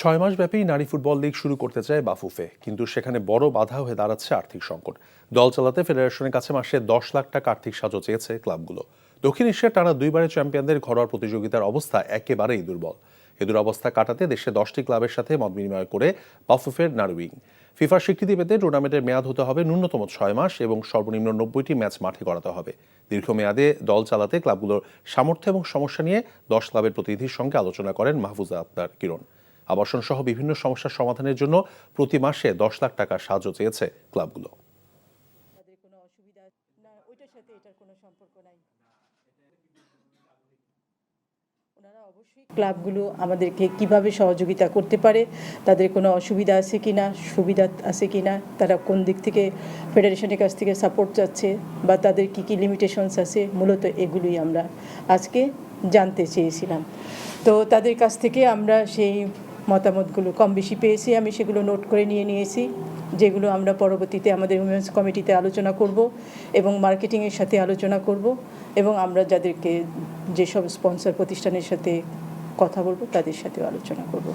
6 মাস ব্যাপী নারী football league শুরু করতে চায় বাফুফে, কিন্তু সেখানে বড় বাধা হয়ে দাঁড়াচ্ছে আর্থিক সংকট। দল চালাতে ফেডারেশনের কাছে মাসে 10 লাখ টাকা আর্থিক সাহায্য চেয়েছে ক্লাবগুলো। দক্ষিণ এশিয়ার টানা দুইবারের চ্যাম্পিয়নদের ঘরোয়া প্রতিযোগিতার অবস্থা একেবারেই দুর্বল। এ দুরবস্থা কাটাতে দেশে 10টি ক্লাবের সাথে মত বিনিময় করে বাফুফের নারী উইং ফিফার স্বীকৃতি পেতে টুর্নামেন্টের মেয়াদ হতে হবে ন্যূনতম 6 মাস এবং সর্বনিম্ন 90টি ম্যাচ মাঠে করাতে হবে। দীর্ঘমেয়াদে দল চালাতে ক্লাবগুলোর সামর্থ্য এবং সমস্যা নিয়ে 10 ক্লাবের প্রতিনিধির সঙ্গে আলোচনা করেন মাহফুজা আক্তার কিরণ। আবাসন সহ বিভিন্ন সমস্যার সমাধানের জন্য প্রতি মাসে 10 লাখ টাকা সাহায্য চেয়েছে ক্লাবগুলো। ক্লাবগুলো আমাদেরকে কিভাবে সহযোগিতা করতে পারে, তাদের কোনো অসুবিধা আছে কিনা, সুবিধা আছে কিনা, তারা কোন দিক থেকে ফেডারেশনের কাছ থেকে সাপোর্ট চাচ্ছে বা তাদের কি কি লিমিটেশনস আছে, মূলত এগুলোই আমরা আজকে জানতে চেয়েছিলাম। তো তাদের কাছ থেকে আমরা সেই মতামতগুলো কম বেশি পেয়েছি, আমি সেগুলো নোট করে নিয়েছি, যেগুলো আমরা পরবর্তীতে আমাদের উইমেন্স কমিটিতে আলোচনা করব এবং মার্কেটিংয়ের সাথে আলোচনা করব এবং আমরা যাদেরকে যেসব স্পন্সর প্রতিষ্ঠানের সাথে কথা বলবো তাদের সাথেও আলোচনা করব।